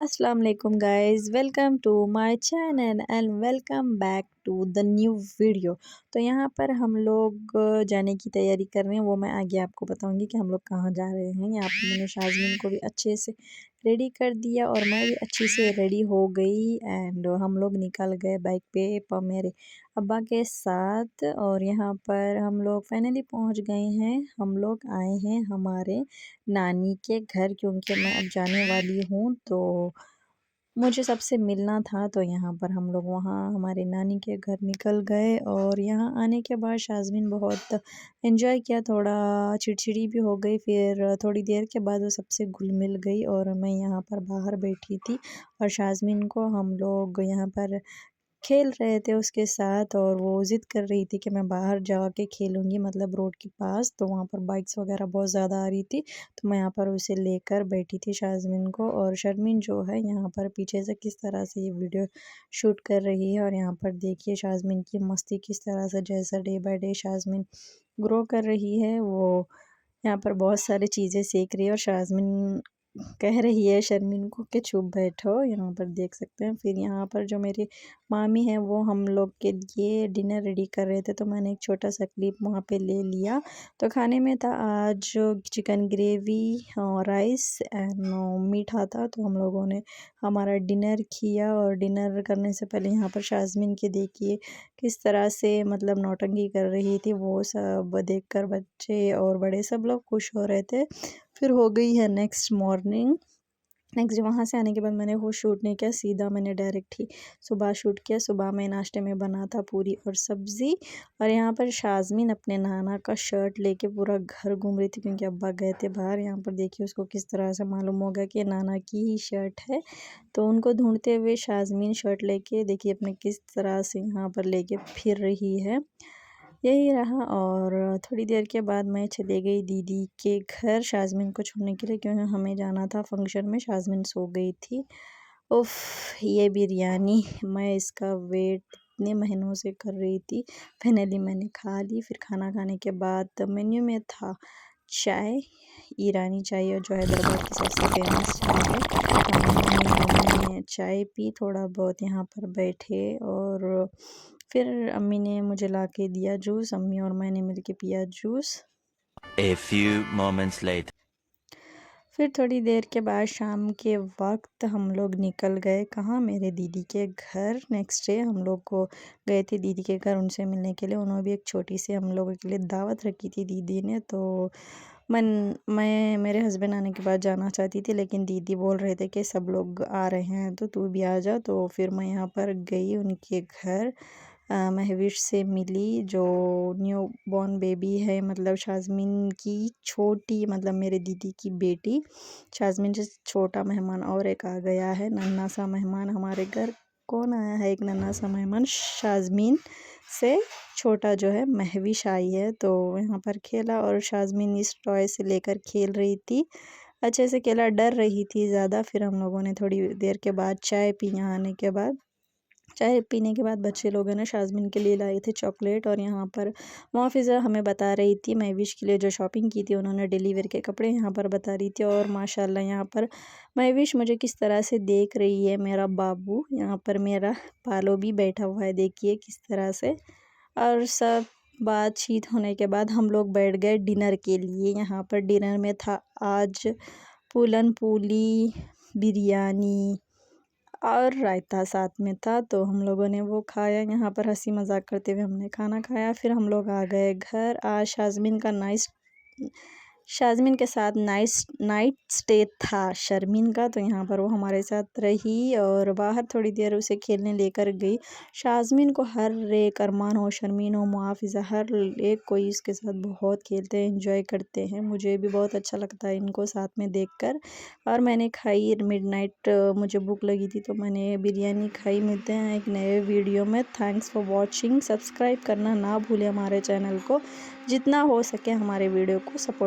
अस्सलाम वालेकुम guys, welcome to my channel and welcome back to the new video. तो यहाँ पर हम लोग जाने की तैयारी कर रहे हैं, वो मैं आगे आपको बताऊंगी कि हम लोग कहाँ जा रहे हैं। यहाँ पर मैंने शाज़मीन को भी अच्छे से रेडी कर दिया और मैं भी अच्छी से रेडी हो गई एंड हम लोग निकल गए बाइक पे मेरे अब्बा के साथ। और यहाँ पर हम लोग फाइनली पहुँच गए हैं। हम लोग आए हैं हमारे नानी के घर, क्योंकि मैं अब जाने वाली हूँ तो मुझे सबसे मिलना था। तो यहाँ पर हम लोग वहाँ हमारे नानी के घर निकल गए और यहाँ आने के बाद शाज़मीन बहुत एंजॉय किया, थोड़ा चिड़चिड़ी भी हो गई। फिर थोड़ी देर के बाद वो सबसे घुल मिल गई और मैं यहाँ पर बाहर बैठी थी और शाज़मीन को हम लोग यहाँ पर खेल रहे थे उसके साथ। और वो ज़िद कर रही थी कि मैं बाहर जाके खेलूँगी, मतलब रोड के पास। तो वहाँ पर बाइक्स वगैरह बहुत ज़्यादा आ रही थी, तो मैं यहाँ पर उसे लेकर बैठी थी शाज़मीन को। और शर्मीन जो है यहाँ पर पीछे से किस तरह से ये वीडियो शूट कर रही है। और यहाँ पर देखिए शाज़मीन की मस्ती किस तरह से, जैसा डे बाय डे शाज़मीन ग्रो कर रही है, वो यहाँ पर बहुत सारी चीज़ें सीख रही है। और शाज़मीन कह रही है शर्मीन को कि चुप बैठो, यहाँ पर देख सकते हैं। फिर यहाँ पर जो मेरी मामी है वो हम लोग के लिए डिनर रेडी कर रहे थे, तो मैंने एक छोटा सा क्लिप वहाँ पे ले लिया। तो खाने में था आज चिकन ग्रेवी और राइस एंड मीठा था। तो हम लोगों ने हमारा डिनर किया और डिनर करने से पहले यहाँ पर शाज़मीन के देखिए किस तरह से मतलब नौटंकी कर रही थी, वो सब देखकर बच्चे और बड़े सब लोग खुश हो रहे थे। फिर हो गई है नेक्स्ट मॉर्निंग। नेक्स्ट वहाँ से आने के बाद मैंने वो शूट नहीं किया, सीधा मैंने डायरेक्ट ही सुबह शूट किया। सुबह में नाश्ते में बना था पूरी और सब्ज़ी। और यहाँ पर शाज़मीन अपने नाना का शर्ट लेके पूरा घर घूम रही थी, क्योंकि अब्बा गए थे बाहर। यहाँ पर देखिए उसको किस तरह से मालूम होगा कि ये नाना की ही शर्ट है। तो उनको ढूंढते हुए शाज़मीन शर्ट लेके देखिए अपने किस तरह से यहाँ पर लेके फिर रही है। यही रहा। और थोड़ी देर के बाद मैं चली गई दीदी के घर शाज़मीन को छोड़ने के लिए, क्योंकि हमें जाना था फंक्शन में। शाज़मीन सो गई थी। उफ़, ये बिरयानी मैं इसका वेट इतने महीनों से कर रही थी। फाइनली मैंने खा ली। फिर खाना खाने के बाद मेन्यू में था चाय, ईरानी चाय, और जो हैदराबाद की सबसे फेमस चाय है। तो हमने चाय पी, थोड़ा बहुत यहाँ पर बैठे। और फिर अम्मी ने मुझे ला के दिया जूस, अम्मी और मैंने मिलके पिया juice. A few moments later. फिर थोड़ी देर के बाद शाम के वक्त हम लोग निकल गए कहाँ, मेरे दीदी के घर। नेक्स्ट डे हम लोग को गए थे दीदी के घर उनसे मिलने के लिए। उन्होंने भी एक छोटी सी हम लोगों के लिए दावत रखी थी दीदी ने। तो मैं मेरे हस्बैंड आने के बाद जाना चाहती थी, लेकिन दीदी बोल रहे थे कि सब लोग आ रहे हैं तो तू भी आ जा। तो फिर मैं यहाँ पर गई उनके घर, महविश से मिली, जो न्यू बॉर्न बेबी है, मतलब शाज़मीन की छोटी, मतलब मेरे दीदी की बेटी। शाज़मीन से छोटा मेहमान और एक आ गया है, नन्हा सा मेहमान हमारे घर। कौन आया है? एक नन्हा सा मेहमान शाज़मीन से छोटा जो है महविश आई है। तो यहाँ पर खेला और शाज़मीन इस टॉय से लेकर खेल रही थी, अच्छे से खेला, डर रही थी ज़्यादा। फिर हम लोगों ने थोड़ी देर के बाद चाय पी। यहाँ आने के बाद चाय पीने के बाद बच्चे लोगों ने शाज़मीन के लिए लाए थे चॉकलेट। और यहाँ पर मुआफ़िज़ा हमें बता रही थी महविश के लिए जो शॉपिंग की थी उन्होंने, डिलीवर के कपड़े यहाँ पर बता रही थी। और माशाल्लाह यहाँ पर महविश मुझे किस तरह से देख रही है, मेरा बाबू। यहाँ पर मेरा पालो भी बैठा हुआ है, देखिए किस तरह से। और सब बातचीत होने के बाद हम लोग बैठ गए डिनर के लिए। यहाँ पर डिनर में था आज पूलन पूली, बिरयानी और रायता साथ में था। तो हम लोगों ने वो खाया, यहाँ पर हंसी मजाक करते हुए हमने खाना खाया। फिर हम लोग आ गए घर। आज शाज़मीन के साथ नाइट स्टे था शर्मीन का, तो यहाँ पर वो हमारे साथ रही और बाहर थोड़ी देर उसे खेलने लेकर गई। शाज़मीन को हर एक, अरमान हो, शर्मीन हो, मुआफ़िज़ा, हर एक कोई इसके साथ बहुत खेलते हैं, एंजॉय करते हैं। मुझे भी बहुत अच्छा लगता है इनको साथ में देखकर। और मैंने खाई मिडनाइट, मुझे भूख लगी थी तो मैंने बिरयानी खाई। मिलते हैं एक नए वीडियो में। Thanks for watching. सब्सक्राइब करना ना भूलें हमारे चैनल को, जितना हो सके हमारे वीडियो को सपोर्ट।